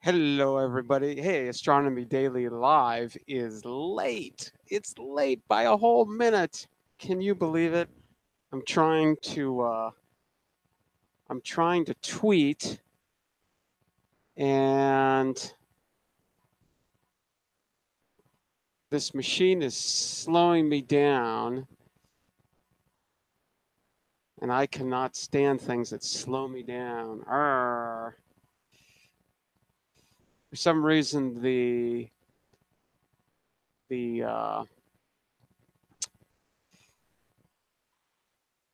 Hello, everybody. Hey, Astronomy Daily Live is late. It's late by a whole minute. Can you believe it? I'm trying to uh, I'm trying to tweet, and this machine is slowing me down, and I cannot stand things that slow me down. Arr. For some reason, the the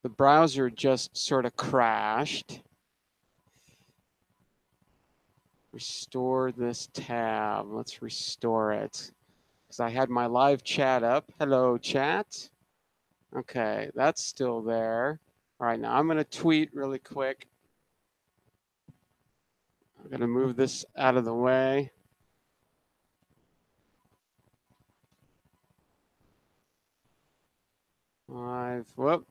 browser just sort of crashed. Restore this tab. Let's restore it. Because I had my live chat up. Hello, chat. Okay, that's still there. All right, now I'm going to tweet really quick. I'm going to move this out of the way. Whoop.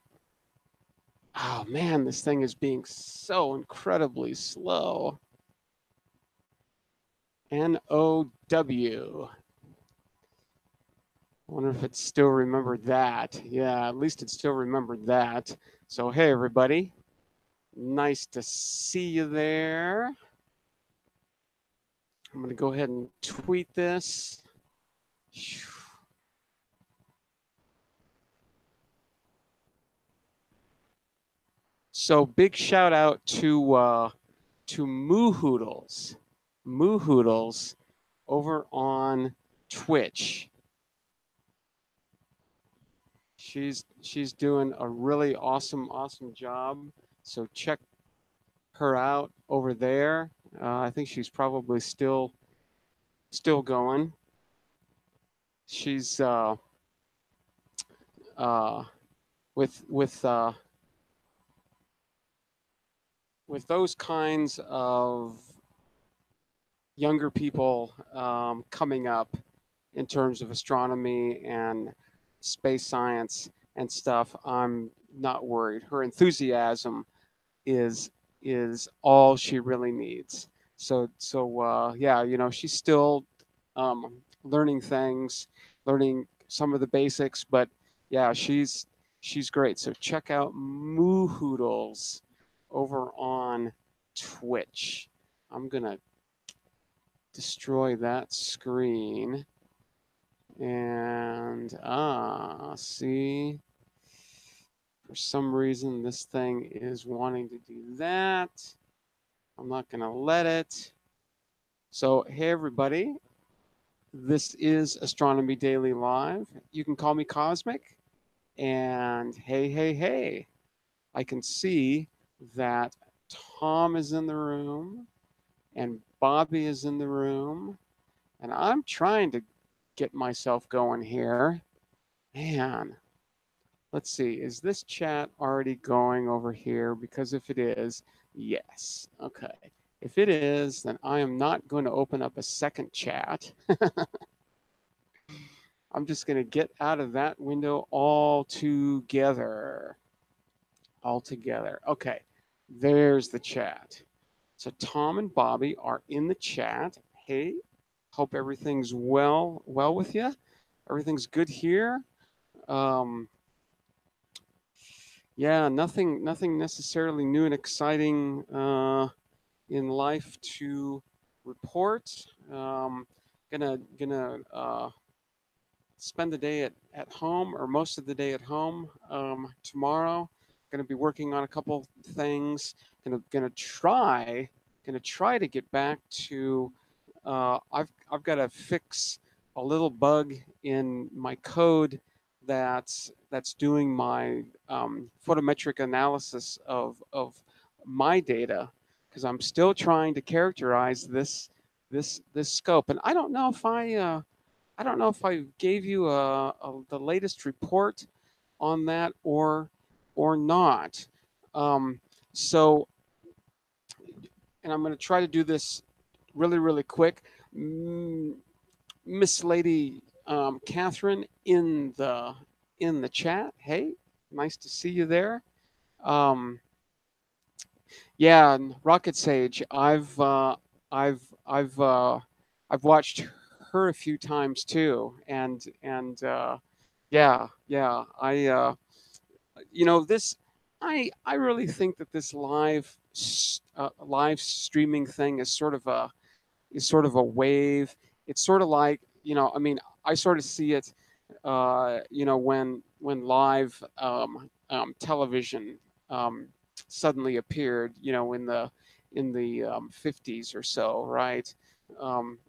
Oh man, this thing is being so incredibly slow. NOW. I wonder if it still remembered that. Yeah, at least it still remembered that. So, hey, everybody. Nice to see you there. I'm going to go ahead and tweet this. So big shout out to Moo Hoodles over on Twitch. She's doing a really awesome job. So check her out over there. I think she's probably still going. She's uh, with those kinds of younger people coming up in terms of astronomy and space science and stuff. I'm not worried. Her enthusiasm is all she really needs. So yeah, she's still learning things, learning some of the basics, but yeah, she's great. So check out Moo Hoodles over on Twitch. I'm gonna destroy that screen. And see, for some reason this thing is wanting to do that. I'm not going to let it. So, hey everybody, this is Astronomy Daily Live. You can call me Cosmic. And hey, I can see that Tom is in the room and Bobby is in the room. And I'm trying to get myself going here. Man, let's see, is this chat already going over here? Because if it is, yes. Okay. If it is, then I am not going to open up a second chat. I'm just going to get out of that window altogether. Okay. There's the chat. So Tom and Bobby are in the chat. Hey, hope everything's well with you. Everything's good here. Yeah, nothing necessarily new and exciting in life to report. Gonna spend the day at home, or most of the day at home tomorrow. Gonna be working on a couple things. Gonna try to get back to. I've got to fix a little bug in my code that's doing my photometric analysis of my data, because I'm still trying to characterize this scope. And I don't know if I gave you the latest report on that or not. Um, so, and I'm going to try to do this really quick. Miss Lady Catherine in the chat. Hey, nice to see you there. Yeah, Rocket Sage. I've watched her a few times too, and yeah, this I really think that this live streaming thing is sort of a wave. It's sort of like, I mean, I sort of see it, when live television suddenly appeared, in the 50s or so, right?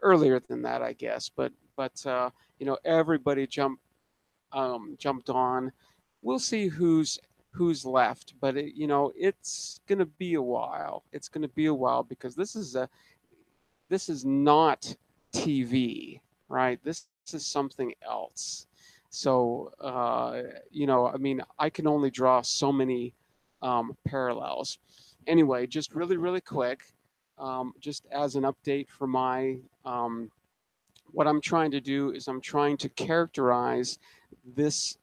Earlier than that, I guess, but everybody jumped on. We'll see who's left, but it's gonna be a while. It's gonna be a while because this is not TV, right? This is something else. So, I mean, I can only draw so many parallels. Anyway, just really, really quick, just as an update for what I'm trying to do is I'm trying to characterize this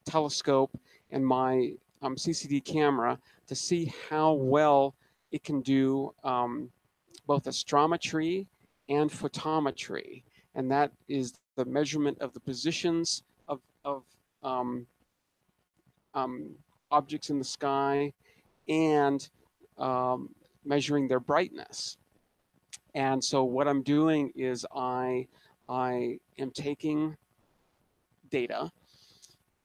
telescope and my CCD camera to see how well it can do both astrometry and photometry, and that is the measurement of the positions of um, um, objects in the sky and um, measuring their brightness. And so what I'm doing is I am taking data,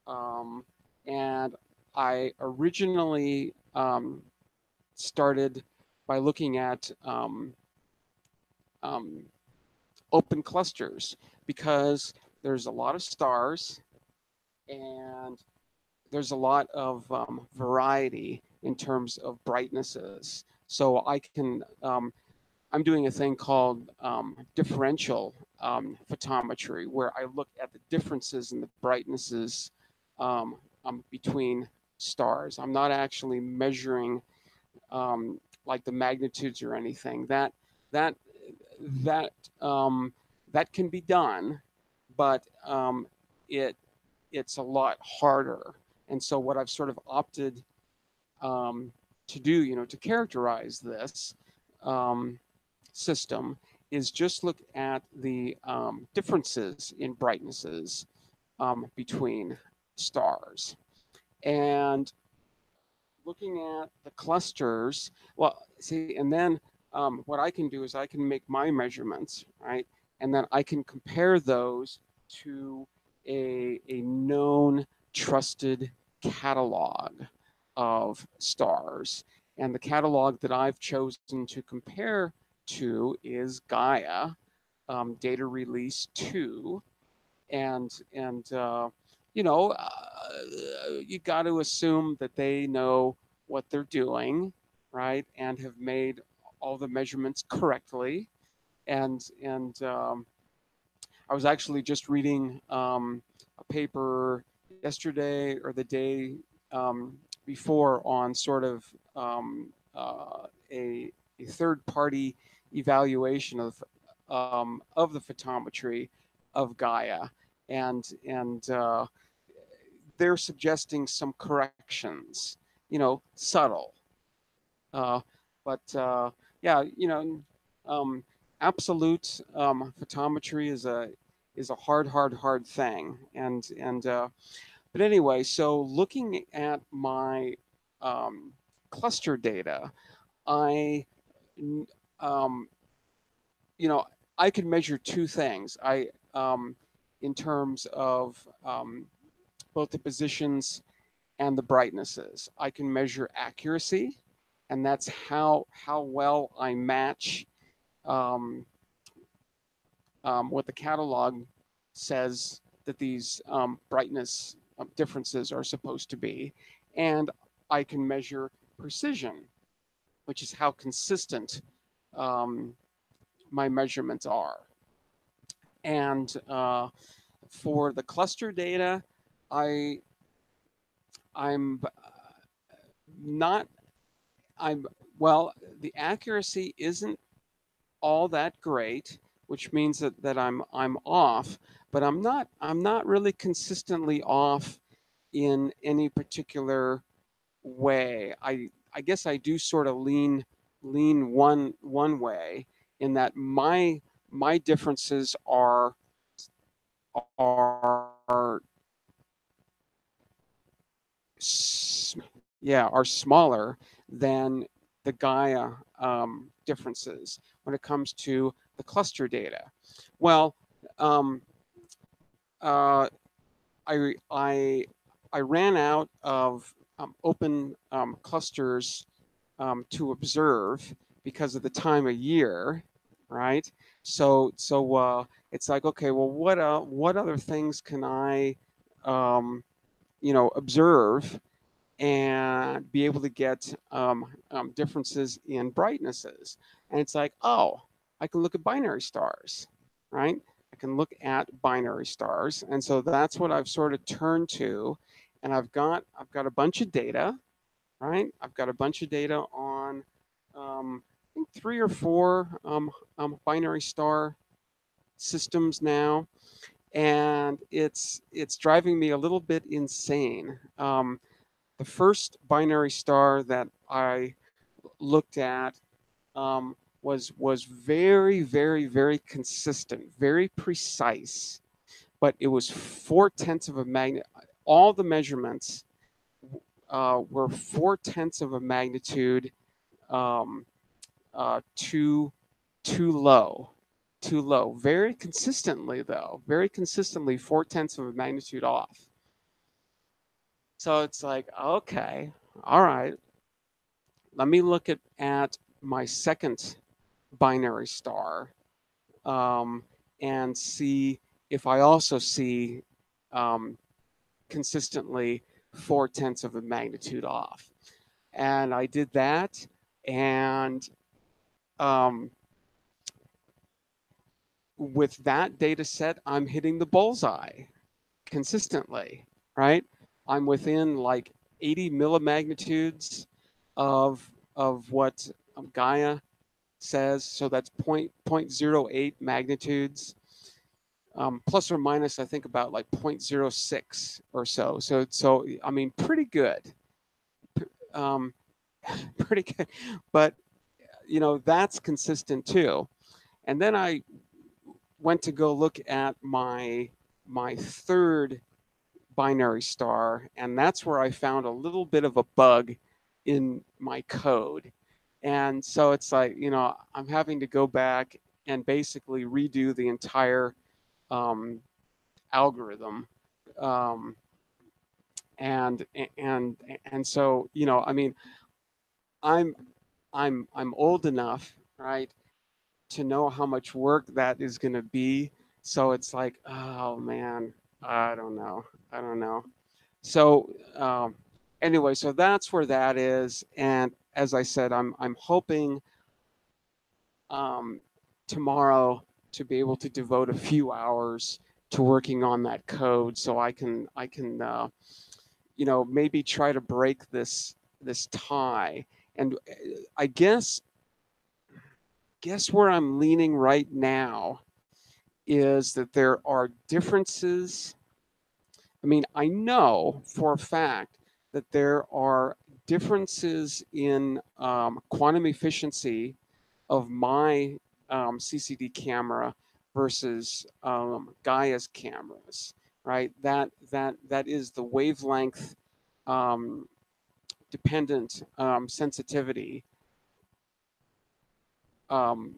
um, and I originally started by looking at um, open clusters because there's a lot of stars and there's a lot of variety in terms of brightnesses. So I'm doing a thing called differential photometry, where I look at the differences in the brightnesses between stars. I'm not actually measuring like the magnitudes or anything. That that that can be done, but it it's a lot harder. And so what I've sort of opted to do, to characterize this um, system is just look at the differences in brightnesses between stars. And looking at the clusters, well, see, and then what I can do is I can make my measurements, right? And then I can compare those to a known, trusted catalog of stars. And the catalog that I've chosen to compare to is Gaia, data release 2, and you got to assume that they know what they're doing, right, and have made all the measurements correctly. And I was actually just reading a paper yesterday or the day before on sort of a third party evaluation of the photometry of Gaia, and they're suggesting some corrections, subtle, uh, but yeah, um, absolute photometry is a hard thing, and but anyway, so looking at my cluster data, I um, you know, I can measure two things. In terms of both the positions and the brightnesses. I can measure accuracy, and that's how well I match um, what the catalog says that these brightness differences are supposed to be, and I can measure precision, which is how consistent um, my measurements are. And for the cluster data, I I'm not I'm well, the accuracy isn't all that great, which means that I'm off, but I'm not really consistently off in any particular way. I guess I do sort of lean lean one way, in that my differences are are smaller than the Gaia differences when it comes to the cluster data. Well, um, uh, I ran out of open clusters to observe because of the time of year, right? So it's like, okay, well, what other things can I observe and be able to get differences in brightnesses? And it's like, oh, I can look at binary stars, right? I can look at binary stars, and so that's what I've sort of turned to, and I've got a bunch of data, right? I've got a bunch of data on I think 3 or 4 binary star systems now, and it's driving me a little bit insane. The first binary star that I looked at was very, very, very consistent, very precise, but it was 4/10 of a magnet. All the measurements were 4/10 of a magnitude um, too low, too low. Very consistently, though, very consistently 4/10 of a magnitude off. So it's like, okay, all right, let me look at my second binary star um, and see if I also see um, consistently 4/10 of a magnitude off. And I did that, and um, with that data set, I'm hitting the bullseye consistently, right? I'm within like 80 millimagnitudes of what Gaia says, so that's 0.08 magnitudes, plus or minus, I think about like 0.06 or so. So I mean, pretty good, um, pretty good. But that's consistent too. And then I went to go look at my third binary star, and that's where I found a little bit of a bug in my code. And so it's like, I'm having to go back and basically redo the entire um, algorithm. Um, and and and so I mean, I'm I'm old enough, right, to know how much work that is going to be. So it's like, oh man, I don't know. I don't know. So anyway, so that's where that is. And as I said, I'm hoping um, tomorrow to be able to devote a few hours to working on that code, so I can maybe try to break this tie. And I guess where I'm leaning right now is that there are differences. I mean, I know for a fact that there are differences in quantum efficiency of my CCD camera versus Gaia's cameras, right? That is the wavelength um, dependent sensitivity um,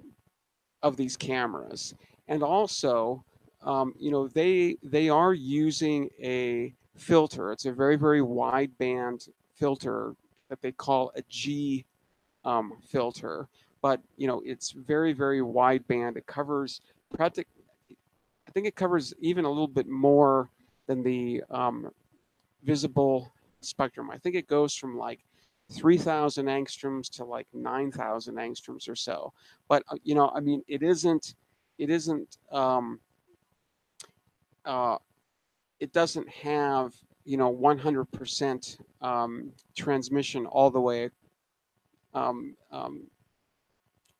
of these cameras. And also, they are using a filter. It's a very, very wide band filter that they call a G filter, but it's very, very wide band. It covers practic. I think it covers even a little bit more than the visible spectrum. I think it goes from like 3,000 angstroms to like 9,000 angstroms or so. But I mean, it isn't uh, it doesn't have 100% transmission um, um,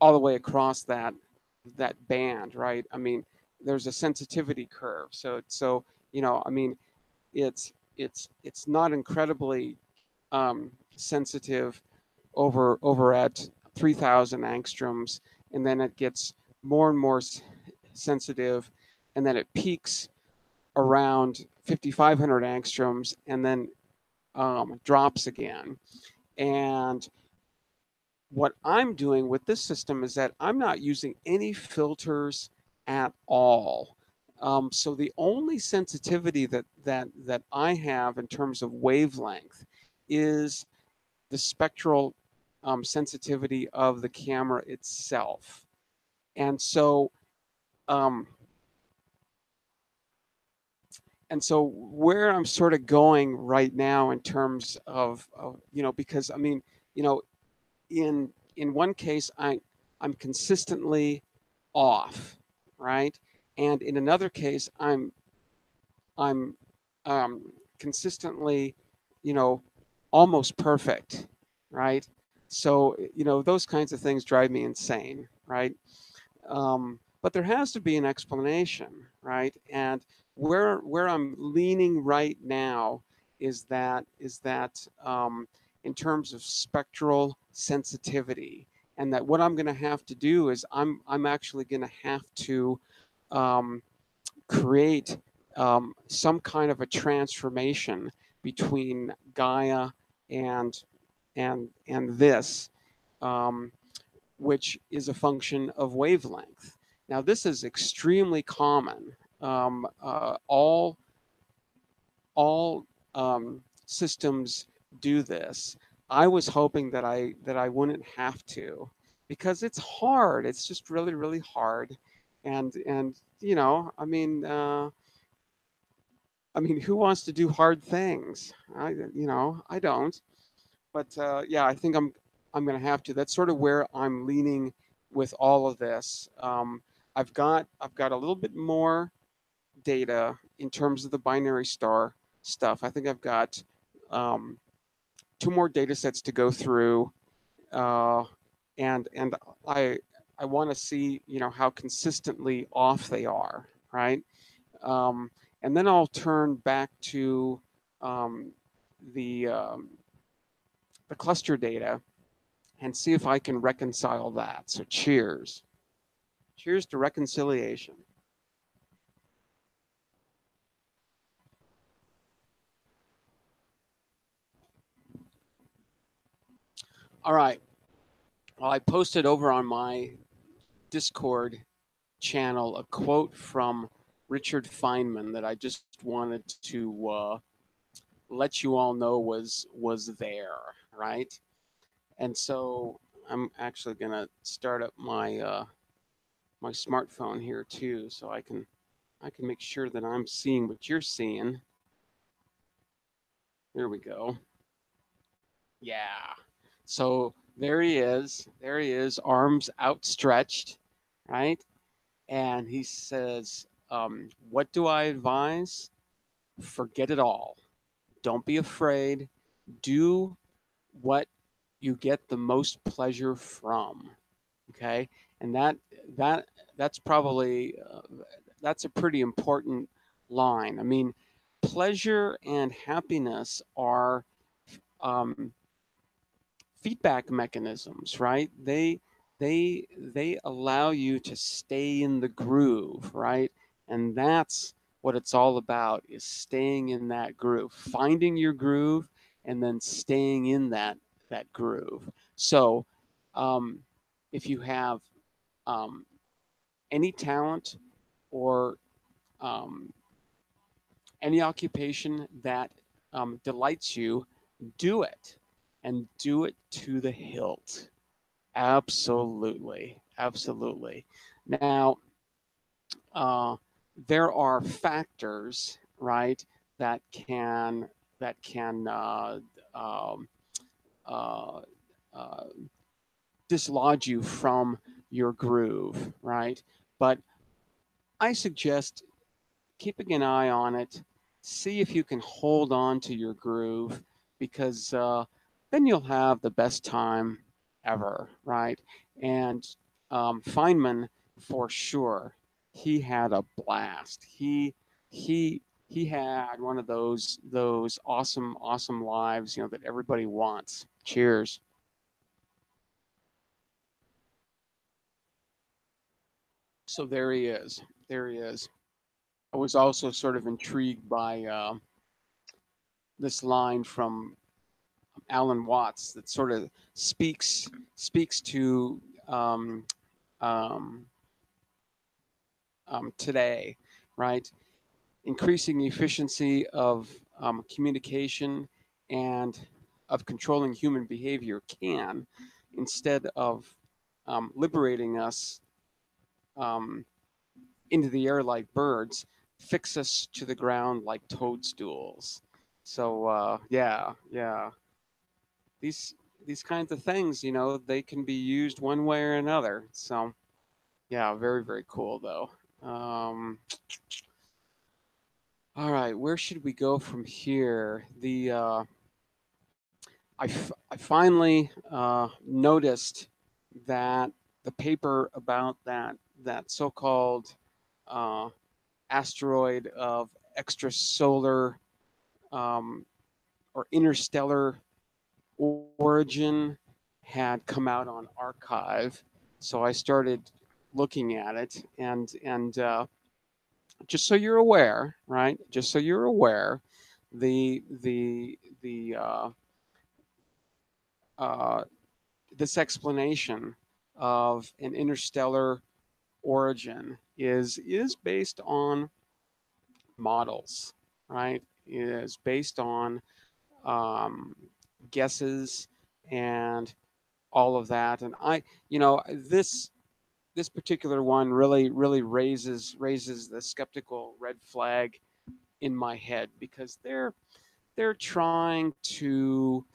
all the way across that band, right? I mean, there's a sensitivity curve. So I mean, it's not incredibly sensitive over at 3,000 angstroms, and then it gets more and more sensitive, and then it peaks around 5,500 angstroms, and then drops again. And what I'm doing with this system is that I'm not using any filters at all. So the only sensitivity that I have in terms of wavelength is the spectral sensitivity of the camera itself. And so um, where I'm sort of going right now in terms of because I mean, you know, in one case I'm consistently off, right? And in another case I'm consistently, you know, almost perfect, right? So those kinds of things drive me insane, right? But there has to be an explanation, right? And where I'm leaning right now is that in terms of spectral sensitivity, and that what I'm going to have to do is I'm actually going to have to um, create some kind of a transformation between Gaia and this. Um, which is a function of wavelength. Now, this is extremely common. All systems do this. I was hoping that I wouldn't have to, because it's hard. It's just really really hard, and I mean, who wants to do hard things? I don't. But yeah, I think I'm going to have to. That's sort of where I'm leaning with all of this. I've got a little bit more data in terms of the binary star stuff. I think I've got um, two more data sets to go through, uh, and I I want to see how consistently off they are, right? Um, and then I'll turn back to um, the um, the cluster data and see if I can reconcile that. So cheers. Cheers to reconciliation. All right. Well, I posted over on my Discord channel a quote from Richard Feynman that I just wanted to let you all know was there, right? And so I'm actually gonna start up my smartphone here too, so I can make sure that I'm seeing what you're seeing. There we go. Yeah. So there he is. There he is, arms outstretched, right? And he says, what do I advise? Forget it all. Don't be afraid. Do what you get the most pleasure from. Okay. And that that's probably that's a pretty important line. I mean, pleasure and happiness are um, feedback mechanisms, right? They allow you to stay in the groove, right? And that's what it's all about, is staying in that groove, finding your groove, and then staying in that groove. So, um, if you have um, any talent or um, any occupation that delights you, do it, and do it to the hilt. Absolutely, absolutely. Now, uh, there are factors, right, that can um, uh, uh, dislodge you from your groove, right? But I suggest keeping an eye on it. See if you can hold on to your groove, because then you'll have the best time ever, right? And Feynman, for sure, he had a blast. He had one of those awesome lives, that everybody wants. Cheers. So there he is. There he is. I was also sort of intrigued by this line from Alan Watts that sort of speaks to um, um, today, right? Increasing the efficiency of communication and of controlling human behavior can, instead of liberating us um, into the air like birds, fix us to the ground like toadstools. So yeah, these these kinds of things, they can be used one way or another. So yeah, very very cool though. All right, where should we go from here? I finally noticed that the paper about that so-called uh, asteroid of extrasolar um, or interstellar origin had come out on archive, so I started looking at it, and just so you're aware, right? Just so you're aware, the uh, this explanation of an interstellar origin is based on models, right? It is based on um, guesses and all of that. And this particular one really raises the skeptical red flag in my head, because they're trying to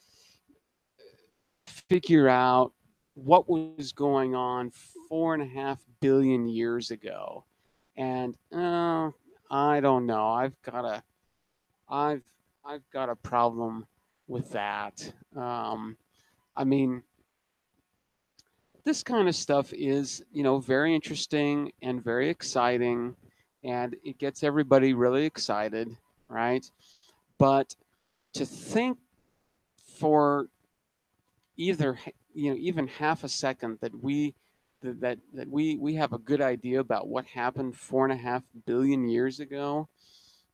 figure out what was going on 4.5 billion years ago. And I don't know. I've I've got a problem with that. I mean, this kind of stuff is, very interesting and very exciting, and it gets everybody really excited, right? But to think for either, even half a second that we have a good idea about what happened 4.5 billion years ago,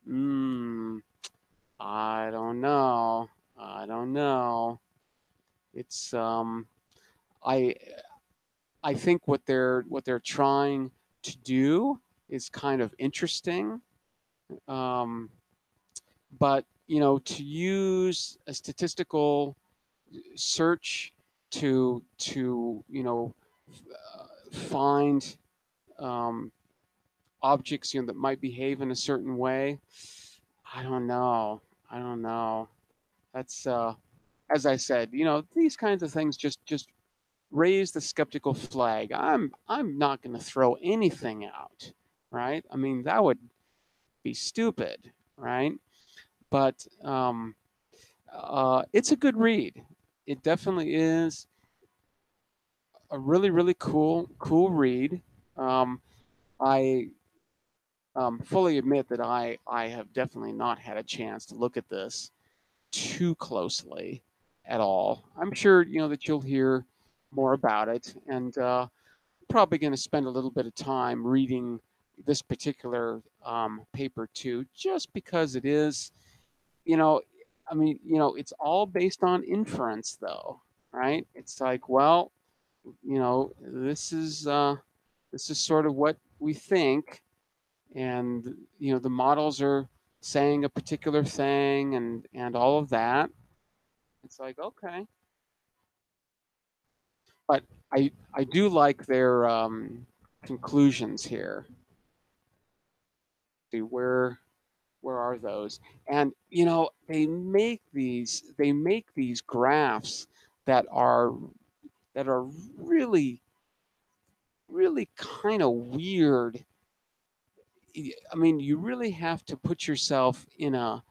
mm, I don't know. I don't know. It's I I think what they're trying to do is kind of interesting, um, but to use a statistical search to find um, objects that might behave in a certain way. I don't know. I don't know. That's as I said, these kinds of things just raise the skeptical flag. I'm not going to throw anything out, right? I mean, that would be stupid, right? But it's a good read. It definitely is a really cool read. Um, I fully admit that I have definitely not had a chance to look at this too closely at all. I'm sure that you'll hear more about it, and probably going to spend a little bit of time reading this particular paper too, just because it is, you know, I mean, it's all based on inference, though, right? It's like, well, this is sort of what we think, and the models are saying a particular thing, and all of that. It's like, okay, but I do like their conclusions here. See, where are those? And they make these graphs that are that are really really kind of weird. I mean, you really have to put yourself in a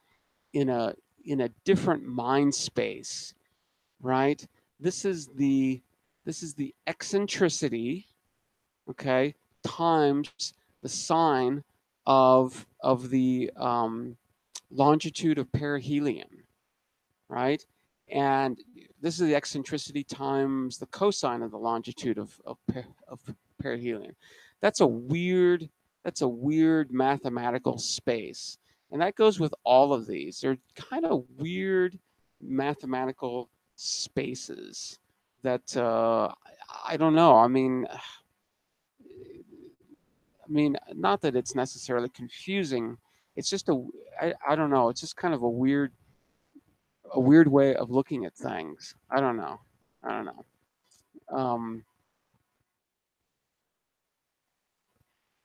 in a different mind space, right? This is the this is the eccentricity, okay, times the sine of the longitude of perihelion, right? And this is the eccentricity times the cosine of the longitude of perihelion. that's a weird mathematical space. And that goes with all of these. They're kind of weird mathematical spaces that I don't know. Not that it's necessarily confusing. It's just I don't know. It's just kind of a weird way of looking at things. I don't know. I don't know. Um,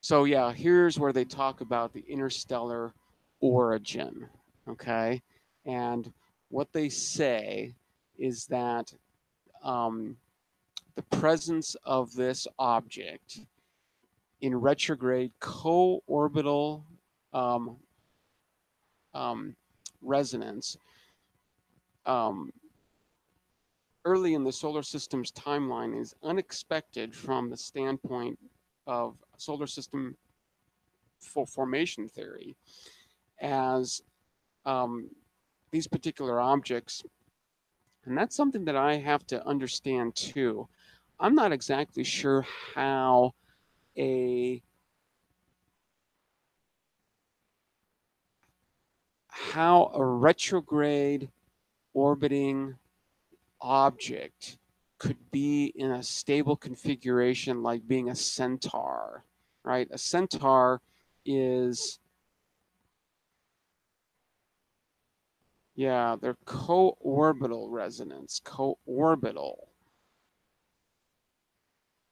so yeah, here's where they talk about the interstellar origin. Okay, and what they say is that um, the presence of this object in retrograde co-orbital um, um, resonance um, early in the solar system's timeline is unexpected from the standpoint of solar system formation theory, as um, these particular objects, and that's something that I have to understand too. I'm not exactly sure a how a retrograde orbiting object could be in a stable configuration like being a centaur, right? A centaur is, yeah, they're co-orbital resonance, co-orbital.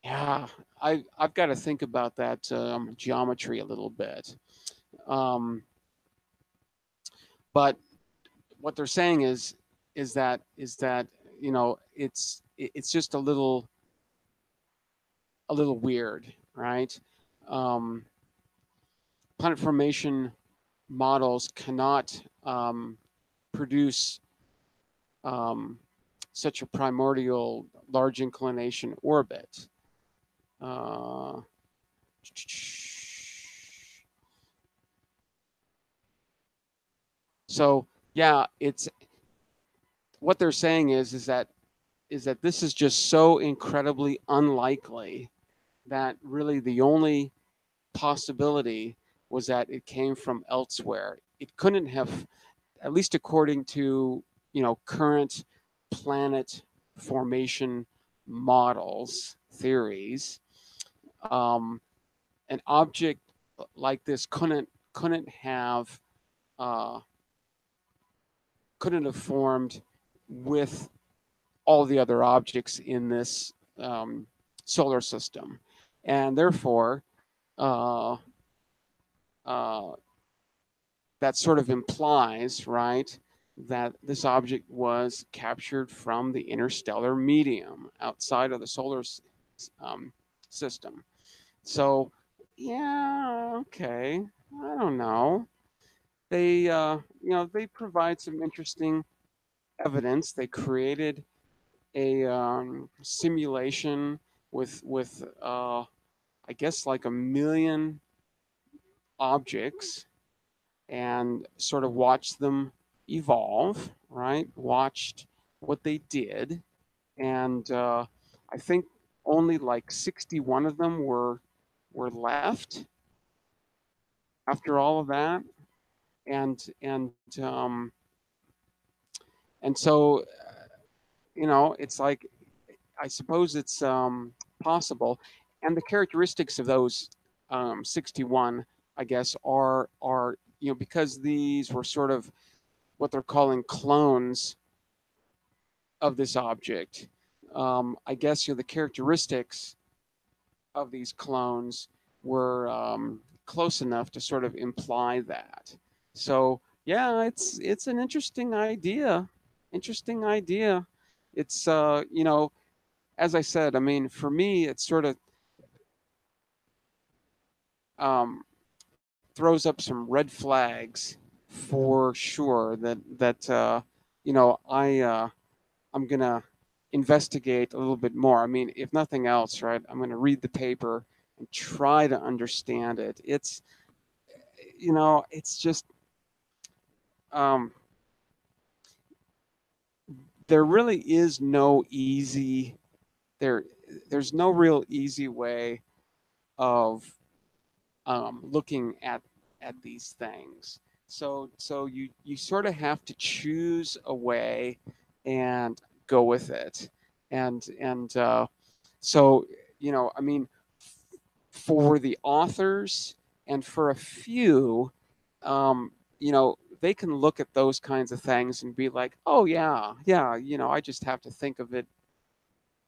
Yeah, I've got to think about that geometry a little bit. Um, but what they're saying is that it's just a little weird, right? Um, Planet formation models cannot produce um, such a primordial large inclination orbit. Uh, so yeah, it's what they're saying is that this is just so incredibly unlikely that really the only possibility was that it came from elsewhere. It couldn't have, at least according to current planet formation models theories, um, an object like this uh, couldn't have formed with all the other objects in this solar system, and therefore uh, uh, that sort of implies, right, that this object was captured from the interstellar medium outside of the solar um, system. So, yeah, okay, I don't know. They provide some interesting evidence. They created a simulation with I guess like a million objects and sort of watched them evolve, right? Watched what they did, and I think only like 61 of them were left after all of that, and and um, and so it's like I suppose it's possible, and the characteristics of those 61, I guess, are because these were sort of what they're calling clones of this object. I guess the characteristics of these clones were close enough to sort of imply that. So yeah, it's an interesting idea. Interesting idea. It's as I said, I mean, for me, it sort of um, throws up some red flags for sure that I'm gonna investigate a little bit more. I mean, if nothing else, right? I'm gonna read the paper and try to understand it. It's just um, there really is no easy there. There's no real easy way looking at these things. So you sort of have to choose a way and go with it. And so I mean, for the authors and for a few, they can look at those kinds of things and be like, oh yeah, yeah, I just have to think of it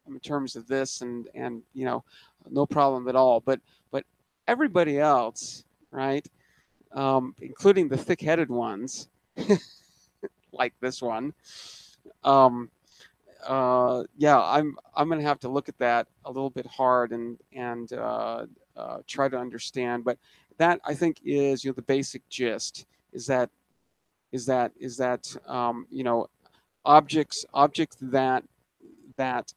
in terms of this, and no problem at all. But everybody else, right, including the thick-headed ones, like this one, um, yeah, I'm gonna have to look at that a little bit hard and try to understand. But that, I think, is the basic gist. Is that objects that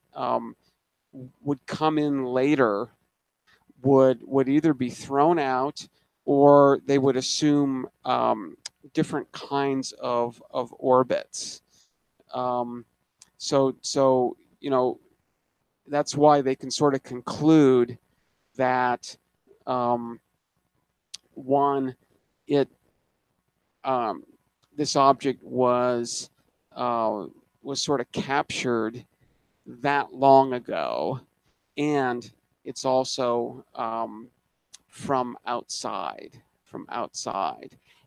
would come in later would either be thrown out, or they would assume different kinds of orbits. Um, so that's why they can sort of conclude that um, one, it um, this object uh, was sort of captured that long ago, and it's also from outside.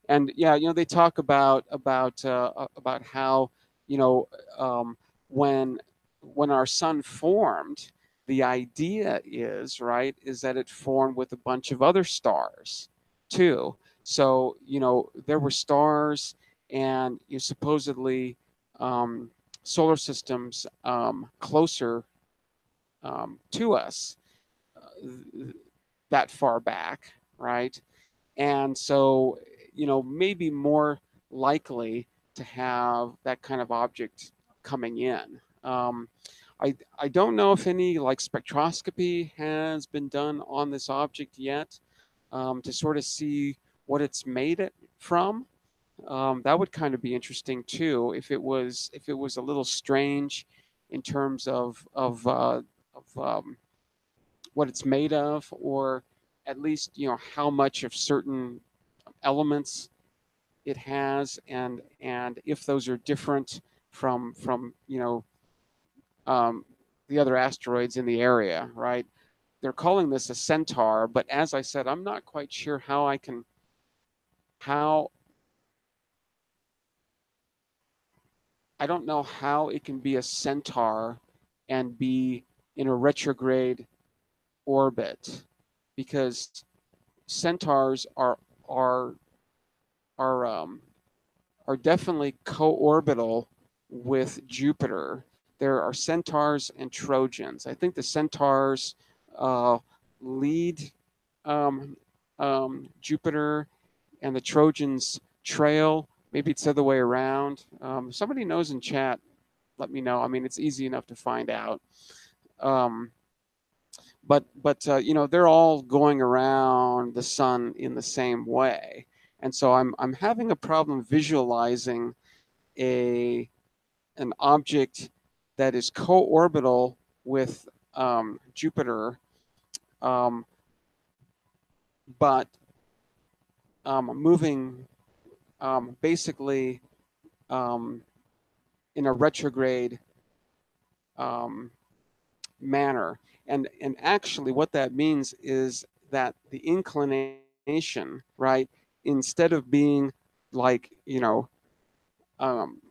And yeah, they talk about how you know um, when our sun formed, the idea is that it formed with a bunch of other stars too. So there were stars, and supposedly um, solar systems closer to us that far back, right? And so maybe more likely to have that kind of object coming in. I don't know if any like spectroscopy has been done on this object yet, to sort of see what it's made it from. That would kind of be interesting too, if it was a little strange in terms of what it's made of, or at least how much of certain elements it has, and if those are different from um, the other asteroids in the area, right? They're calling this a centaur, but as I said, I'm not quite sure how I don't know how it can be a centaur and be in a retrograde orbit, because centaurs are are um, are definitely co-orbital with Jupiter. There are centaurs and Trojans. I think the centaurs uh, lead um, Jupiter, and the Trojans trail. Maybe it's the other way around. Somebody knows in chat, let me know. I mean, it's easy enough to find out. Um, but they're all going around the sun in the same way, and so I'm having a problem visualizing a an object that is co-orbital with Jupiter, um, but moving basically um, in a retrograde um, manner. And actually, what that means is that the inclination, right, instead of being like um,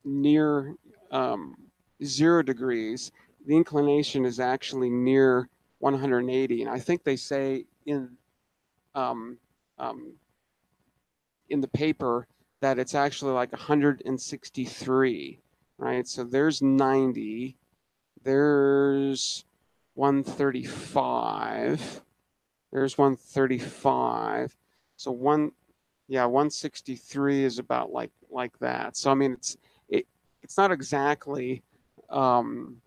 near um, 0 degrees, the inclination is actually near 180. And I think they say um, um, in the paper that it's actually like 163, right? So there's 90, there's 135, there's 135. So yeah, 163 is about like that. So I mean, it's not exactly um,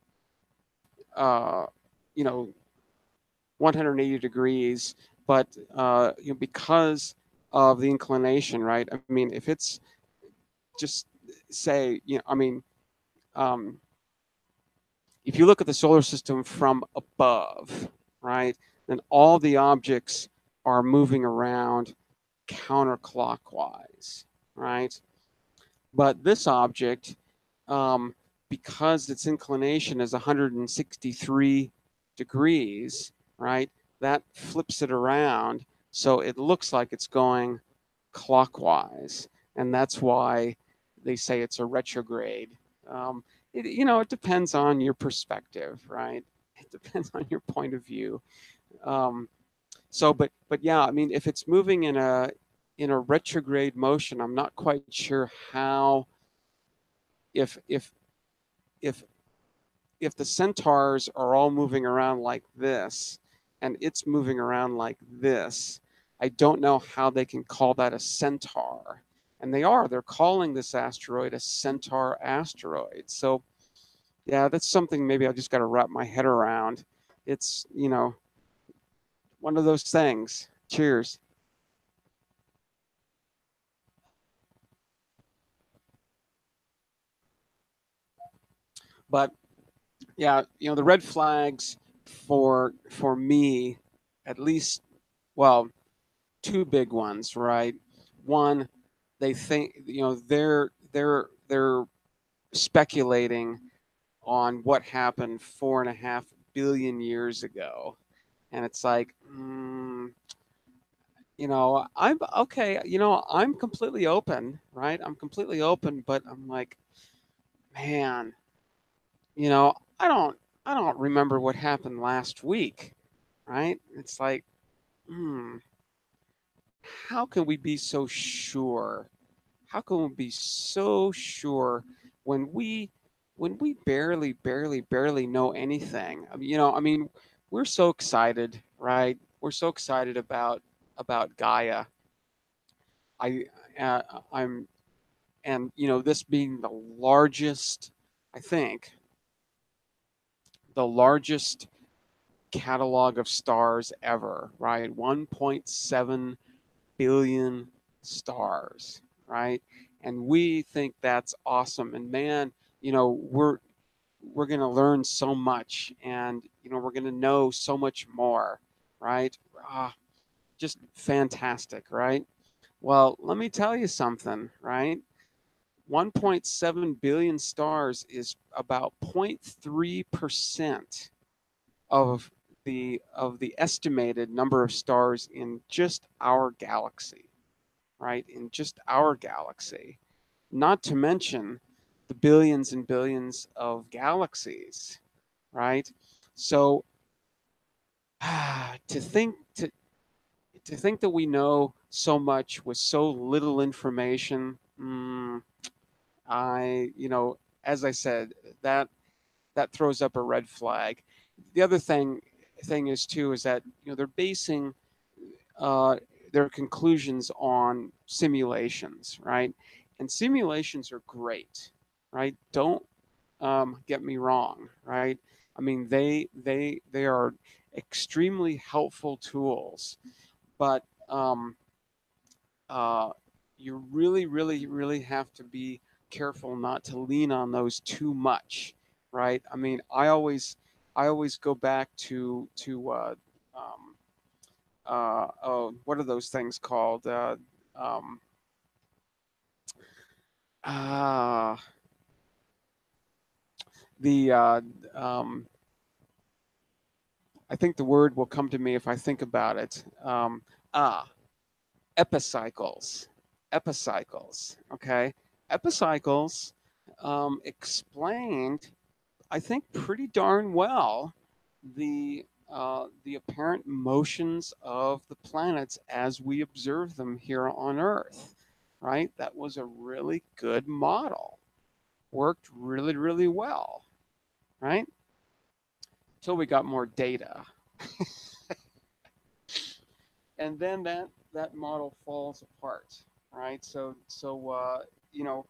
uh, you know 180 degrees, but because of the inclination, right? I mean, if it's just say, I mean, um, if you look at the solar system from above, right? then all the objects are moving around counterclockwise, right? But this object, because its inclination is 163 degrees, right, that flips it around so it looks like it's going clockwise. And that's why they say it's a retrograde. It depends on your perspective, right? It depends on your point of view. But yeah, I mean, if it's moving in a retrograde motion, I'm not quite sure how. If if if if the centaurs are all moving around like this, and it's moving around like this, I don't know how they can call that a centaur. And they're calling this asteroid a centaur asteroid. So yeah, that's something maybe I just got to wrap my head around. It's, one of those things. Cheers. But yeah, the red flags for me, at least, well, two big ones, right? One, they think, they're speculating on what happened 4.5 billion years ago. And it's like, I'm okay, I'm completely open, right? I'm completely open, but I'm like, man, I don't remember what happened last week, right? It's like, hmm, how can we be so sure? How can we be so sure when we barely know anything? I mean, we're so excited, right? We're so excited about Gaia. I uh, I'm and this being the largest, I think, the largest catalog of stars ever, right? 1.7 billion stars, right? And we think that's awesome. And man, we're going to learn so much, and we're going to know so much more, right? Ah, just fantastic, right? Well, let me tell you something, right? 1.7 billion stars is about 0.3% of the estimated number of stars in just our galaxy, right? In just our galaxy, not to mention the billions and billions of galaxies, right? So to think to think that we know so much with so little information, as I said, that throws up a red flag. The other thing is too is that they're basing uh, their conclusions on simulations, right? And simulations are great, right? Don't get me wrong, right? I mean, they are extremely helpful tools, but uh, you really, really, really have to be careful not to lean on those too much, right? I mean, I always go back um, oh, what are those things called? Um, uh, the I think the word will come to me if I think about it. Ah, epicycles. Epicycles. Okay, epicycles explained, I think, pretty darn well the apparent motions of the planets as we observe them here on Earth. Right, that was a really good model. Worked really, really well. Right, till we got more data, and then that model falls apart. Right, so you know,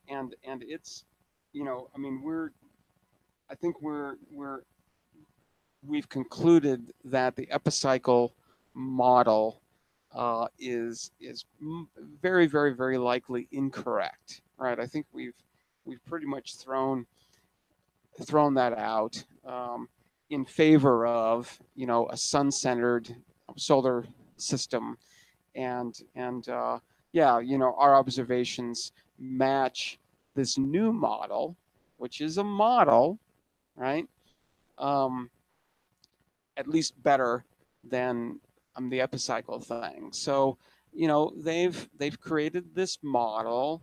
and it's I mean I think we've concluded that the epicycle model is very, very, very likely incorrect, right? I think we've pretty much thrown that out. in favor of, a sun-centered solar system, and yeah, our observations match this new model, which is a model, right? Um, at least better than the epicycle thing. So, they've created this model,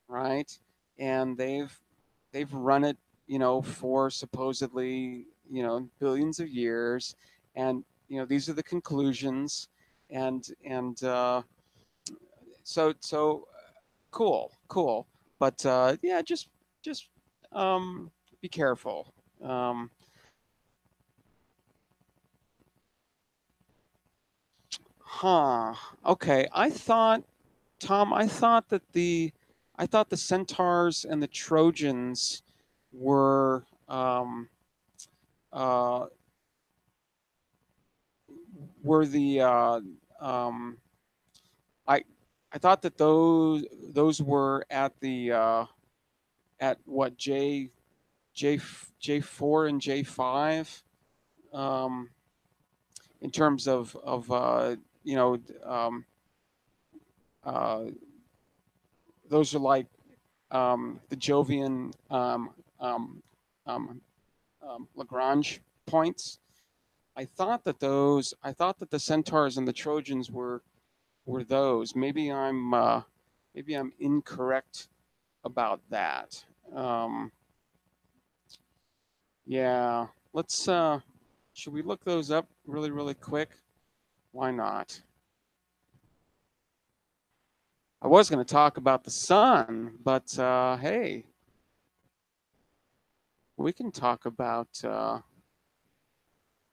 right? And they've run it, for supposedly, billions of years, and these are the conclusions, and so cool, but yeah, just be careful. Um, huh. Okay. Tom, I thought the centaurs and the Trojans were uh, were the um, I I thought that those were at what J J4 and J5, um, in terms of you know um, uh, those are like the Jovian um, Lagrange points. I thought that the centaurs and the Trojans were those. Maybe I'm incorrect about that. Um, yeah, let's. Should we look those up really quick? Why not? I was going to talk about the sun, but hey, we can talk about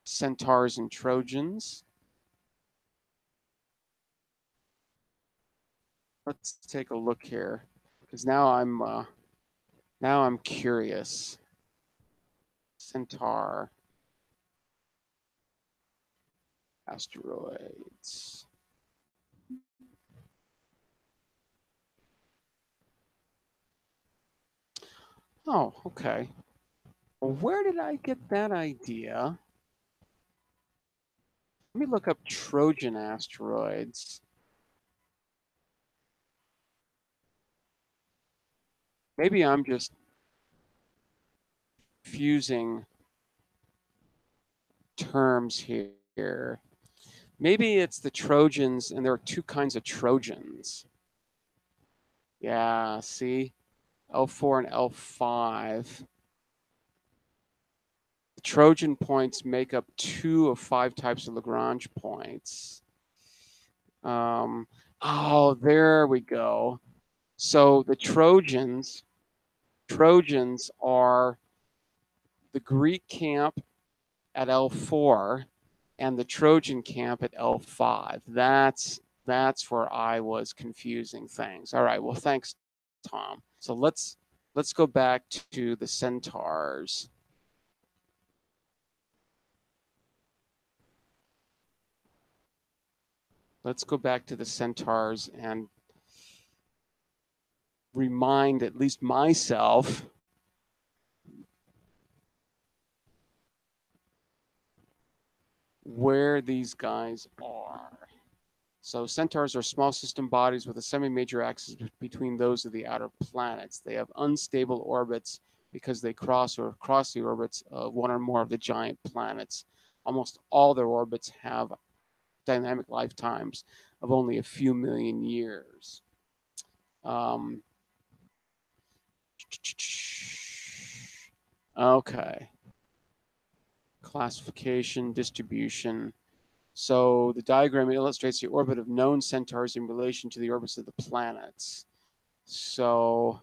centaurs and Trojans. Let's take a look here, because now I'm curious. Centaur asteroids. Oh, okay. Well, where did I get that idea? Let me look up Trojan asteroids. Maybe I'm just fusing terms here. Maybe it's the Trojans, and there are two kinds of Trojans. Yeah, see? L4 and L5. The Trojan points make up 2 of 5 types of Lagrange points. Oh, there we go. So the Trojans are the Greek camp at L4 and the Trojan camp at L5. That's where I was confusing things. All right, well, thanks, Tom. So let's go back to the centaurs. Let's go back to the centaurs and remind at least myself where these guys are. So centaurs are small system bodies with a semi-major axis between those of the outer planets. They have unstable orbits because they cross the orbits of one or more of the giant planets. Almost all their orbits have dynamic lifetimes of only a few million years. Um, okay. Classification, distribution. So the diagram illustrates the orbit of known centaurs in relation to the orbits of the planets. So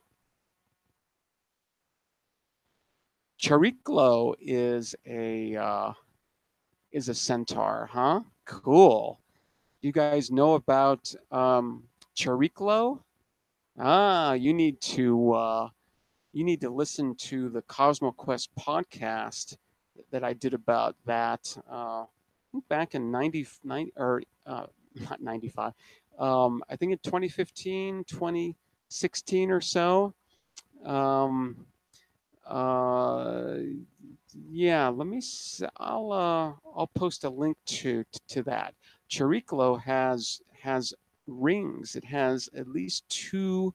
Chariklo is a centaur, huh? Cool. You guys know about Chariklo? Ah, you need to listen to the CosmoQuest podcast that I did about that back in 99 or not 95. I think in 2015, 2016 or so. Um, uh, yeah, let me. I'll post a link to that. Chariklo has rings. It has at least 2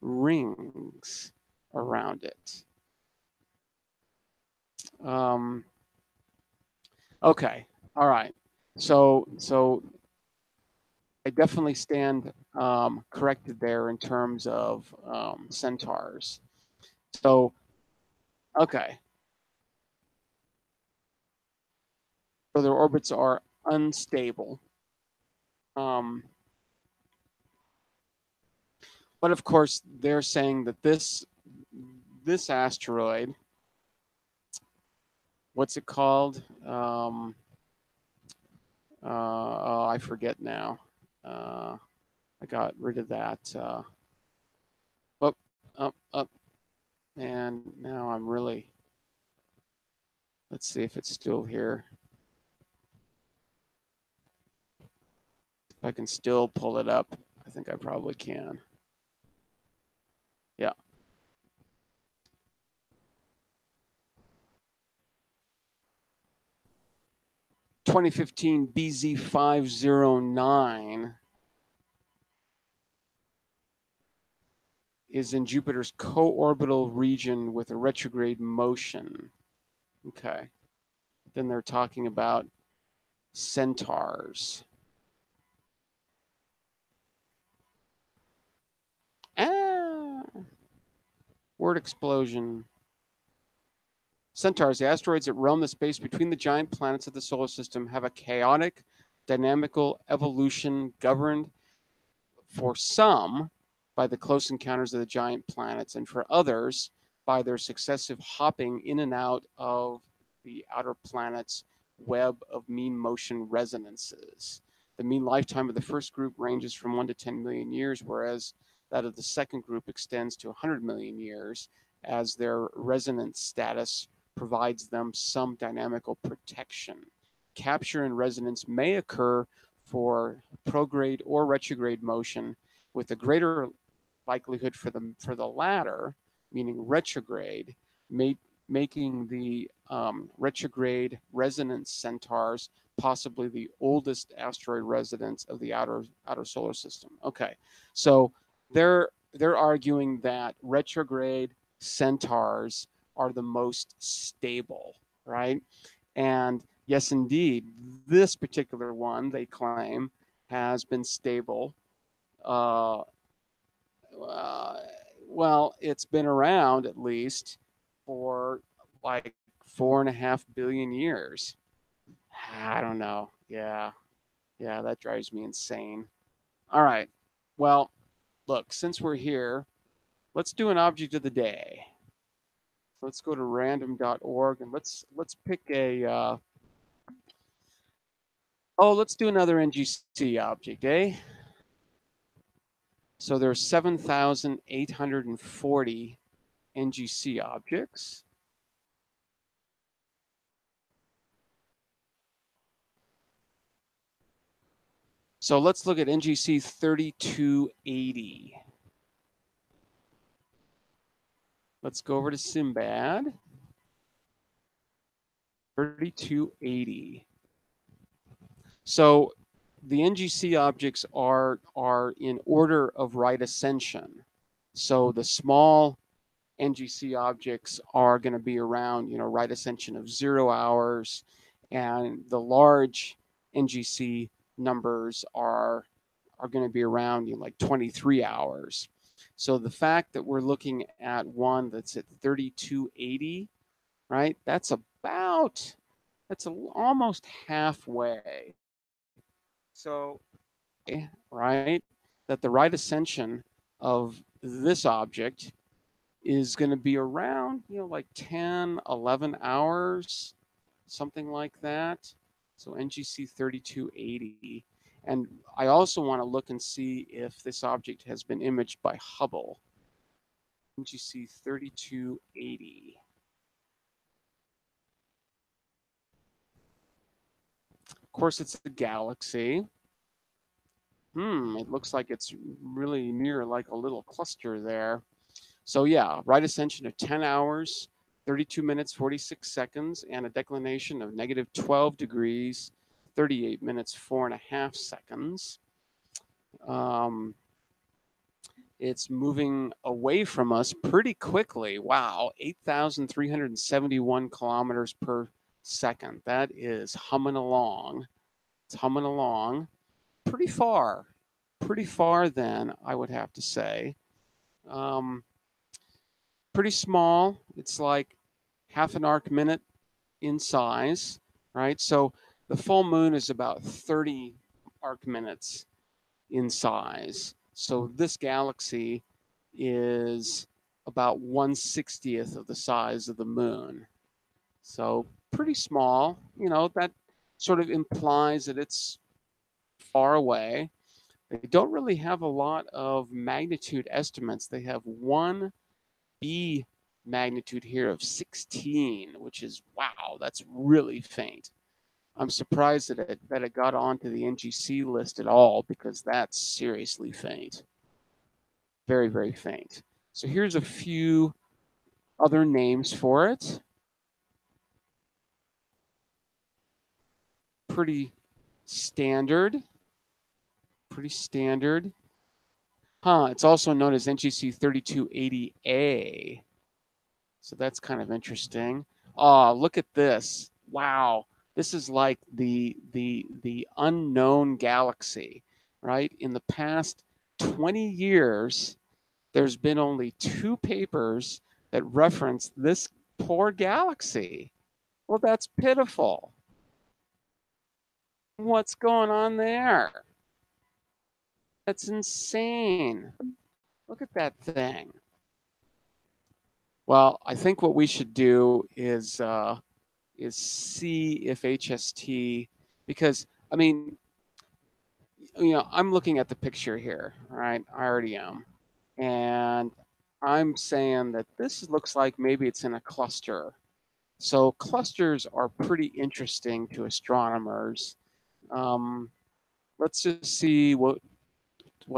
rings around it. Okay, all right. So I definitely stand corrected there in terms of centaurs. So okay, so their orbits are unstable. Um, but of course, they're saying that this asteroid, what's it called? Oh, I forget now. I got rid of that. Up, up, and now I'm really. Let's see if it's still here. If I can still pull it up, I think I probably can. Yeah. 2015 BZ509 is in Jupiter's co-orbital region with a retrograde motion. Okay. Then they're talking about centaurs. Ah, word explosion. Centaurs, the asteroids that roam the space between the giant planets of the solar system, have a chaotic, dynamical evolution governed for some by the close encounters of the giant planets, and for others by their successive hopping in and out of the outer planet's web of mean motion resonances. The mean lifetime of the first group ranges from 1 to 10 million years, whereas that of the second group extends to 100 million years, as their resonance status provides them some dynamical protection. Capture and resonance may occur for prograde or retrograde motion, with a greater likelihood for the latter, meaning retrograde, making the retrograde resonance centaurs possibly the oldest asteroid residents of the outer solar system. Okay, so they're arguing that retrograde centaurs are the most stable, right? And yes, indeed, this particular one, they claim, has been stable. Uh, well, it's been around at least for like 4.5 billion years. I don't know. Yeah, that drives me insane. All right. Well, look, since we're here, let's do an object of the day. Let's go to random.org and let's pick a let's do another NGC object, eh? So there's 7,840 NGC objects. So let's look at NGC 3280. Let's go over to Simbad. 3280. So the NGC objects are in order of right ascension. So the small NGC objects are going to be around, right ascension of 0 hours, and the large NGC numbers are going to be around like 23 hours. So the fact that we're looking at one that's at 3280, right? That's almost halfway. So, right, that the right ascension of this object is going to be around, like 10, 11 hours, something like that. So NGC 3280. And I also want to look and see if this object has been imaged by Hubble. NGC 3280. Of course, it's a galaxy. It looks like it's really near like a little cluster there. So yeah, right ascension of 10 hours, 32 minutes, 46 seconds, and a declination of negative 12 degrees, 38 minutes, 4.5 seconds. It's moving away from us pretty quickly. Wow, 8,371 kilometers per second. That is humming along. It's humming along pretty far then, I would have to say. Pretty small. It's like half an arc minute in size, right? So the full moon is about 30 arc minutes in size. So this galaxy is about 1/60th of the size of the moon. So pretty small. You know, that sort of implies that it's far away. They don't really have a lot of magnitude estimates. They have one B magnitude here of 16, which is, wow, that's really faint. I'm surprised that it got onto the NGC list at all, because that's seriously faint. Very, very faint. So here's a few other names for it. Pretty standard. Pretty standard. It's also known as NGC 3280A. So that's kind of interesting. Oh, look at this. Wow. This is like the unknown galaxy, right? In the past 20 years, there's been only 2 papers that reference this poor galaxy. Well, that's pitiful. What's going on there? That's insane. Look at that thing. Well, I think what we should do is see if HST, because I mean, you know, I'm looking at the picture here, right? I already am, and I'm saying that this looks like maybe it's in a cluster. So clusters are pretty interesting to astronomers. Let's just see what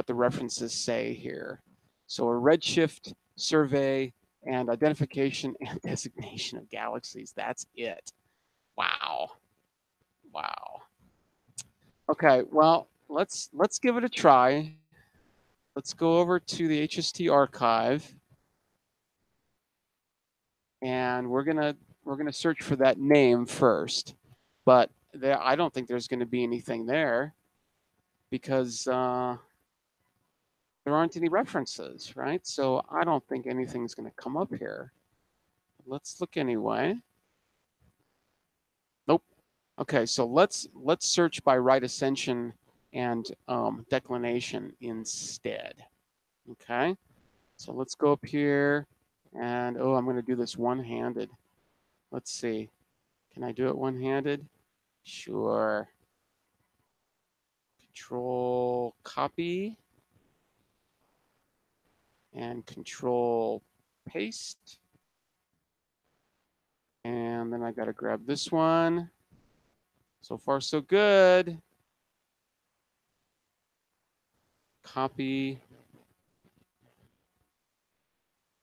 the references say here. So a redshift survey and identification and designation of galaxies. That's it. Wow. Wow. Okay, well, let's give it a try. Let's go over to the HST archive, and we're gonna search for that name first. But there, I don't think there's going to be anything there, because there aren't any references, right? So I don't think anything's going to come up here. Let's look anyway. Nope. Okay, so let's search by right ascension and declination instead. Okay, so let's go up here, and oh, I'm going to do this one-handed. Let's see. Can I do it one-handed? Sure. Control copy and control paste. And then I got to grab this one. So far, so good. Copy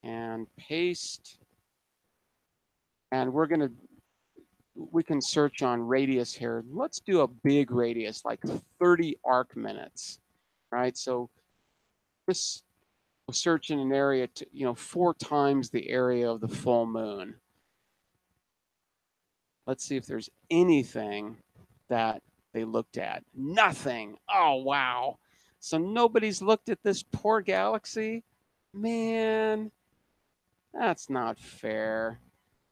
and paste. And we can search on radius here. Let's do a big radius, like 30 arc minutes, right? So this will search in an area to, 4 times the area of the full moon. Let's see if there's anything that they looked at. Nothing. Oh, wow. So nobody's looked at this poor galaxy? Man, that's not fair.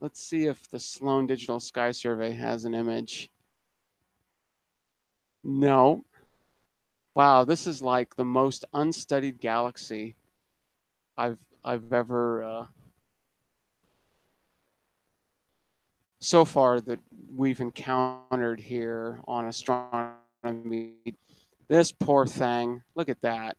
Let's see if the Sloan Digital Sky Survey has an image. No. Wow, this is like the most unstudied galaxy I've ever so far that we've encountered here on astronomy. This poor thing, look at that.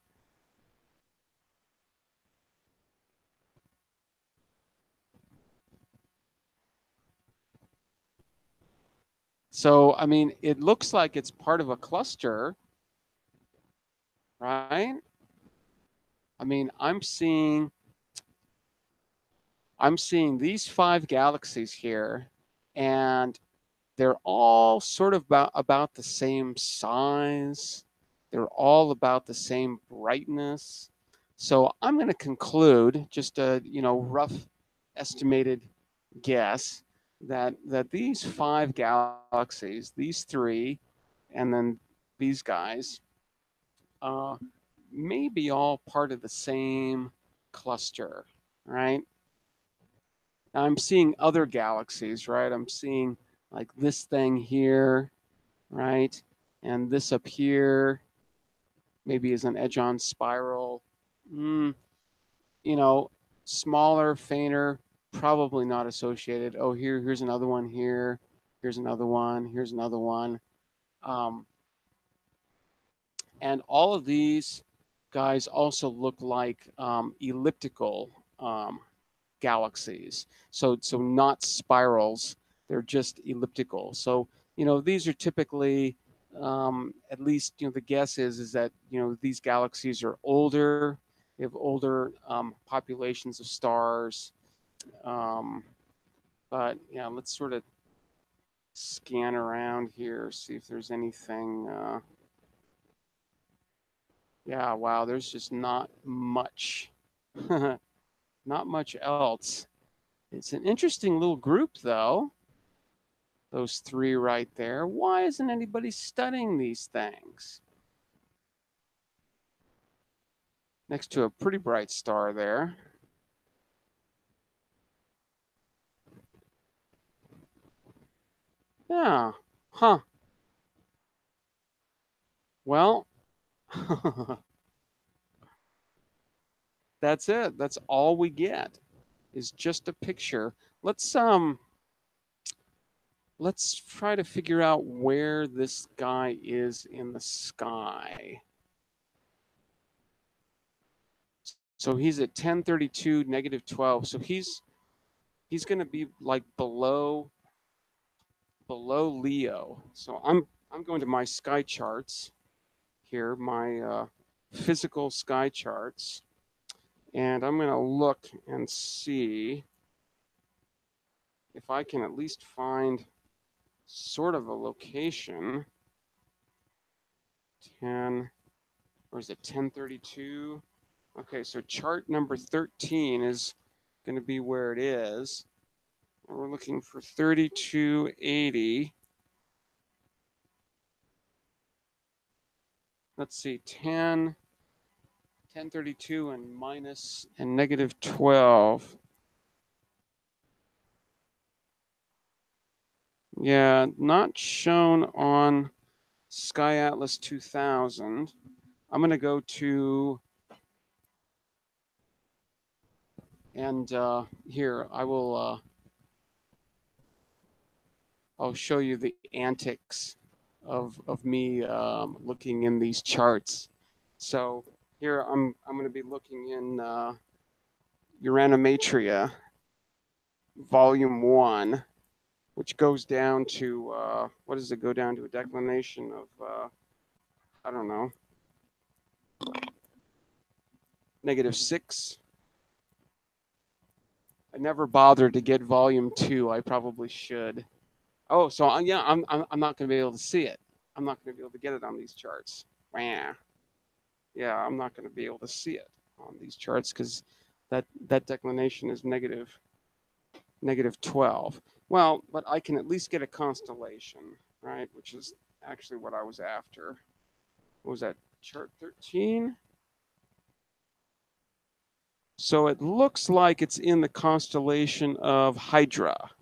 So, I mean, it looks like it's part of a cluster, right? I mean, I'm seeing I'm seeing these 5 galaxies here, and they're all sort of about the same size. They're all about the same brightness. So I'm going to conclude, just a rough estimated guess, that these 5 galaxies, these 3, and then these guys, uh, may be all part of the same cluster, right? Now I'm seeing other galaxies, right? I'm seeing like this thing here, right? And this up here maybe is an edge-on spiral. Mm, you know, smaller, fainter, probably not associated. Oh, here's another one here. Here's another one. Here's another one. Um, and all of these guys also look like elliptical galaxies. So not spirals. They're just elliptical. So these are typically, at least the guess is that these galaxies are older. They have older populations of stars. Um, but yeah, let's sort of scan around here, see if there's anything. Yeah, wow, there's just not much, not much else. It's an interesting little group, though. Those 3 right there. Why isn't anybody studying these things? Next to a pretty bright star there. Yeah. Huh. Well, that's it. That's all we get is just a picture. Let's try to figure out where this guy is in the sky. So he's at 1032 -12. So he's going to be like below Leo. So I'm going to my sky charts here, my physical sky charts, and I'm going to look and see if I can at least find sort of a location. 10, or is it 1032? Okay, so chart number 13 is going to be where it is. We're looking for 3280. Let's see, 1032 and minus and -12. Yeah, not shown on Sky Atlas 2000. I'm going to go to, and here I will, I'll show you the antics of me looking in these charts. So here I'm going to be looking in Uranometria, Volume 1, which goes down to, what does it go down to? A declination of, I don't know, -6. I never bothered to get Volume 2. I probably should. Oh, so yeah, I'm not going to be able to see it. I'm not going to be able to get it on these charts. Wah. Yeah, I'm not going to be able to see it on these charts because that declination is -12. Well, but I can at least get a constellation, right? Which is actually what I was after. What was that, chart 13? So it looks like it's in the constellation of Hydra.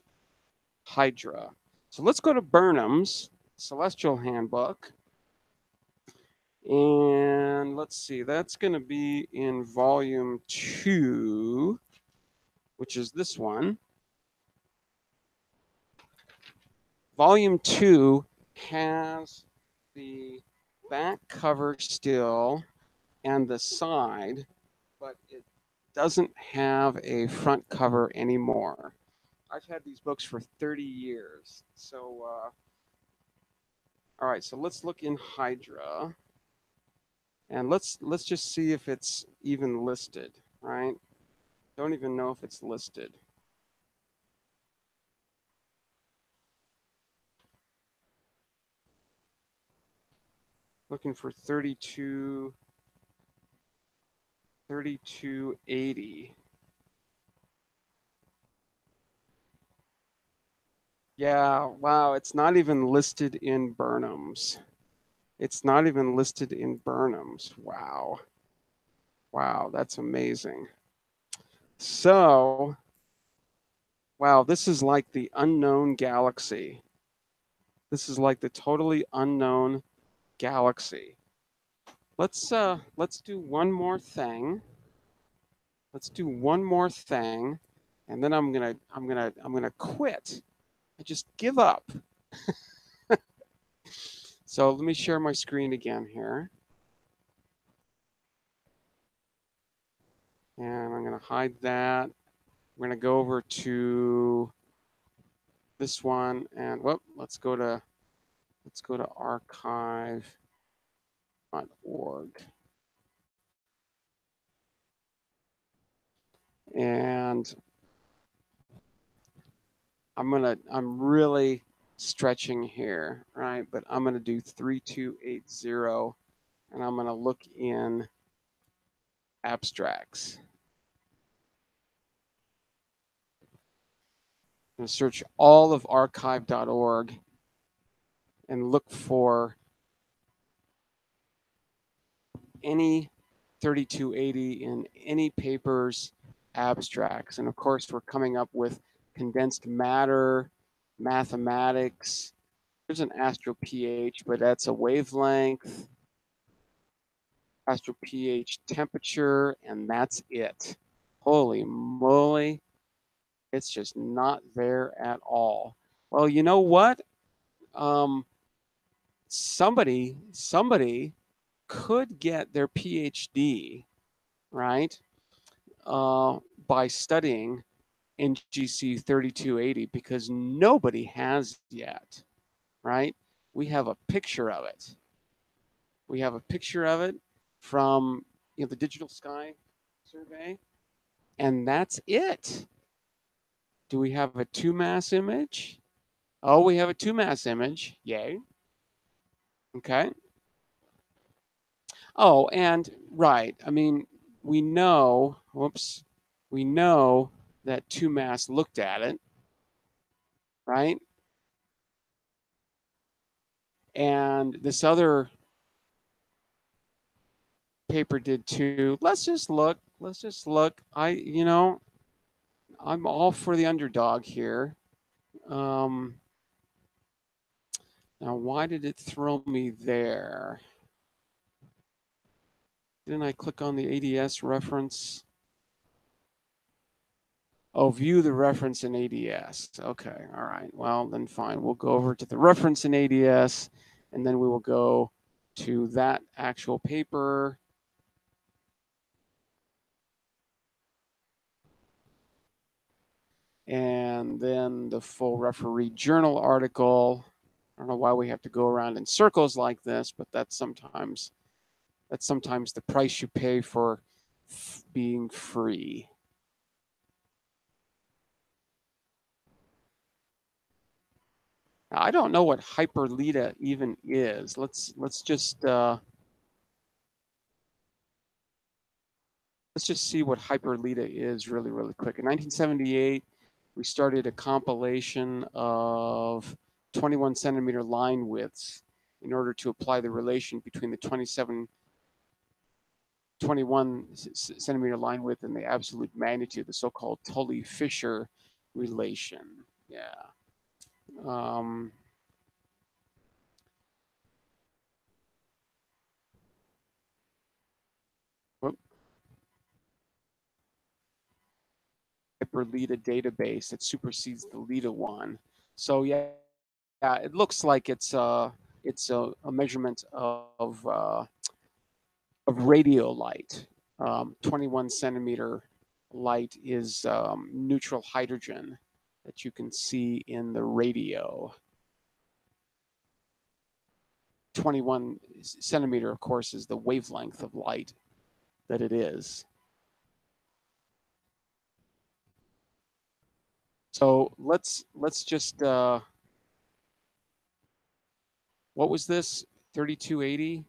Hydra. So let's go to Burnham's Celestial Handbook. And let's see, that's going to be in volume 2, which is this one. Volume 2 has the back cover still and the side, but it doesn't have a front cover anymore. I've had these books for 30 years. So, all right, so let's look in Hydra. And let's just see if it's even listed, right? Don't even know if it's listed. Looking for 3280. Yeah, wow, it's not even listed in Burnham's. It's not even listed in Burnham's. Wow. Wow, that's amazing. So, wow, this is like the unknown galaxy. This is like the totally unknown galaxy. Let's do one more thing. Let's do one more thing, and then I'm gonna quit. I just give up. So let me share my screen again here. And I'm going to hide that. We're going to go over to this one, and whoop, let's go to archive.org. And I'm really stretching here, right? But I'm gonna do 3280, and I'm gonna look in abstracts. I'm gonna search all of archive.org and look for any 3280 in any papers, abstracts. And of course, we're coming up with condensed matter, mathematics. There's an astro pH, but that's a wavelength, astro pH temperature, and that's it. Holy moly, it's just not there at all. Well, you know what? Um, somebody could get their PhD, right? By studying NGC 3280 because nobody has yet, right? We have a picture of it. We have a picture of it from the Digital Sky survey, and that's it. Do we have a 2-mass image? Oh, we have a 2-mass image. Yay. Okay. Oh, and right. I mean, we know, we know that 2-mass looked at it, right? And this other paper did too. Let's just look. Let's just look. I'm all for the underdog here. Um, Now, why did it throw me there? Didn't I click on the ADS reference? Oh, view the reference in ADS. Okay, all right. Well, then fine. We'll go over to the reference in ADS, and then we will go to that actual paper. And then the full referee journal article. I don't know why we have to go around in circles like this, but that's sometimes the price you pay for being free. Now, I don't know what hyperlita even is. Let's just see what hyperlita is really quick. In 1978, we started a compilation of 21 centimeter line widths in order to apply the relation between the 21 centimeter line width and the absolute magnitude, the so-called Tully-Fisher relation. Yeah. Hyperlita database that supersedes the Lita one. So yeah, it looks like it's a measurement of radio light. 21 centimeter light is neutral hydrogen that you can see in the radio. 21 centimeter, of course, is the wavelength of light that it is. So let's just what was this? 3280?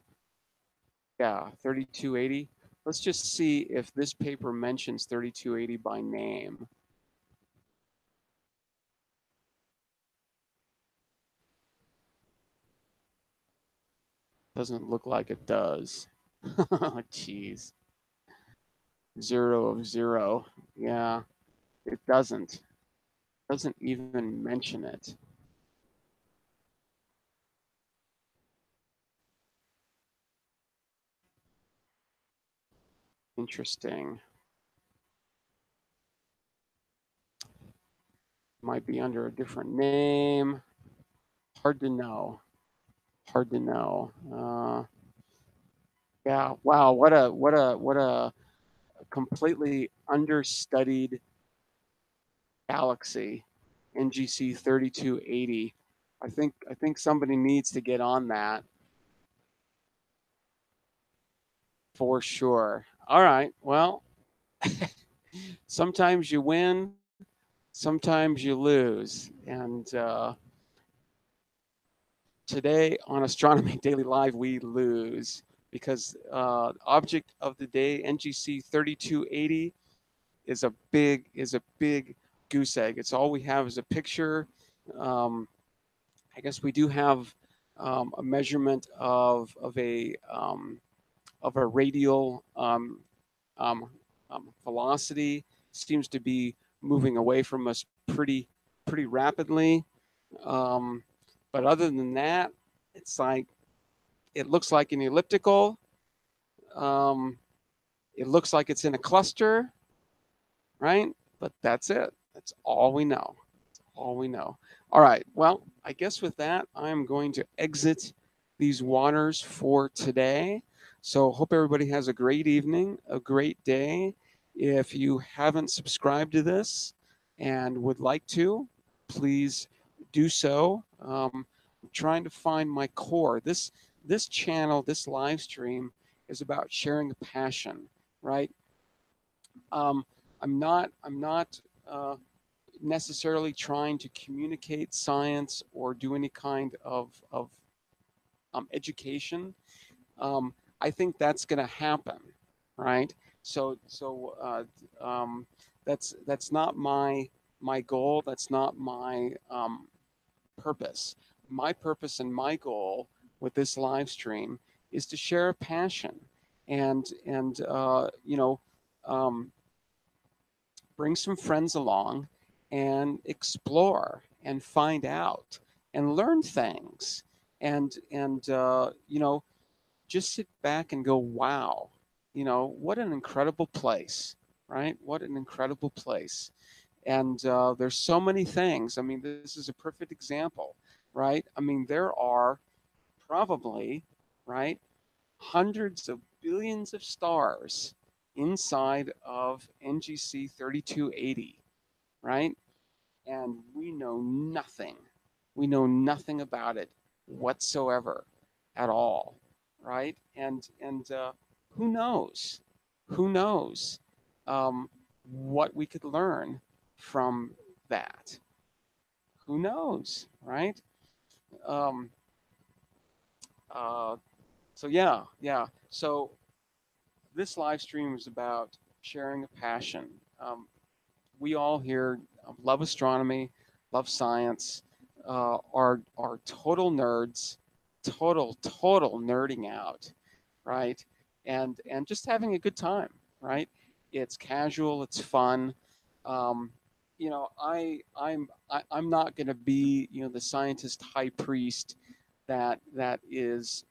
Yeah, 3280. Let's just see if this paper mentions 3280 by name. Doesn't look like it does. Jeez. 0 of 0. Yeah, it doesn't. Doesn't even mention it. Interesting. Might be under a different name. Hard to know. Hard to know. Yeah. Wow. What a completely understudied galaxy, NGC 3280. I think somebody needs to get on that for sure. All right. Well, sometimes you win, sometimes you lose, and today on Astronomy Daily Live we lose because object of the day NGC 3280 is a big goose egg. It's all we have is a picture. Um, I guess we do have a measurement of a radial um, velocity. Seems to be moving away from us pretty rapidly. Um, but other than that, it's like it looks like an elliptical. Um, it looks like it's in a cluster, right? But that's it. That's all we know. All we know. All right. Well, I guess with that, I'm going to exit these waters for today. So hope everybody has a great evening, a great day. If you haven't subscribed to this and would like to, please do so. I'm trying to find my core. This channel, this live stream is about sharing a passion, right? Um, I'm not necessarily trying to communicate science or do any kind of education. Um, I think that's going to happen, right? So that's not my goal. That's not my purpose. My purpose and my goal with this live stream is to share a passion, and bring some friends along and explore and find out and learn things and just sit back and go, wow, what an incredible place, right? What an incredible place. And there's so many things. I mean, this is a perfect example, right? I mean, there are probably, right, hundreds of billions of stars inside of NGC 3280, right? And we know nothing. We know nothing about it whatsoever at all, right? And who knows? Who knows what we could learn from that? Who knows, right? Um, uh, so yeah, yeah. So this live stream is about sharing a passion. We all here love astronomy, love science, are total nerds, total nerding out, right? And just having a good time, right? It's casual, it's fun. Um, I'm not going to be the scientist high priest that is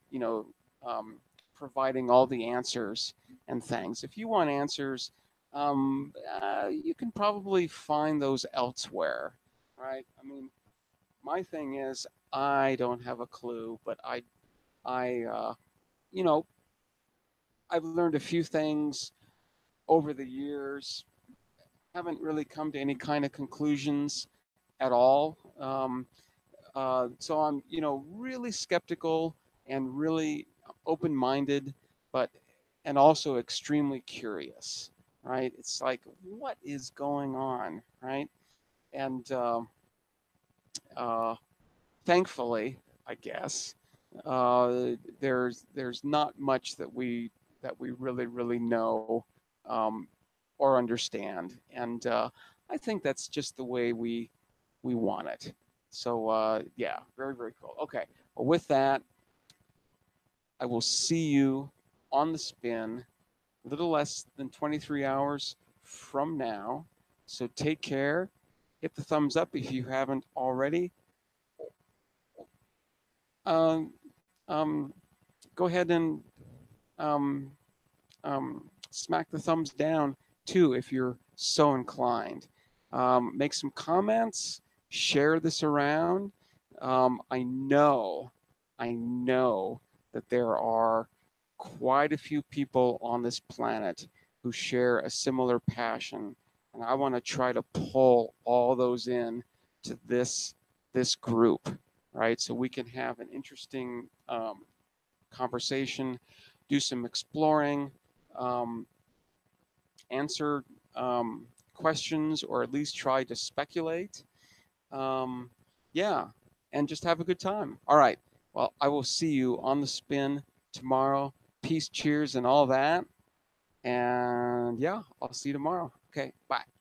providing all the answers and things. If you want answers, you can probably find those elsewhere, right? I mean, my thing is I don't have a clue, but I you know I've learned a few things over the years. Haven't really come to any kind of conclusions at all. So I'm really skeptical and really open-minded, but and also extremely curious, right? It's like what is going on, right? And uh, thankfully, I guess, there's not much that we really know um, or understand, and I think that's just the way we want it. So yeah, very cool. Okay, well, with that, I will see you on the spin a little less than 23 hours from now. So take care. Hit the thumbs up if you haven't already. Um, um, Go ahead and um, smack the thumbs down too if you're so inclined. Make some comments, share this around. I know that there are quite a few people on this planet who share a similar passion, and I want to try to pull all those in to this group, right? So we can have an interesting conversation, do some exploring, um, answer questions, or at least try to speculate. Um, yeah, and just have a good time. All right. Well, I will see you on the spin tomorrow. Peace, cheers, and all that. And yeah, I'll see you tomorrow. Okay, bye.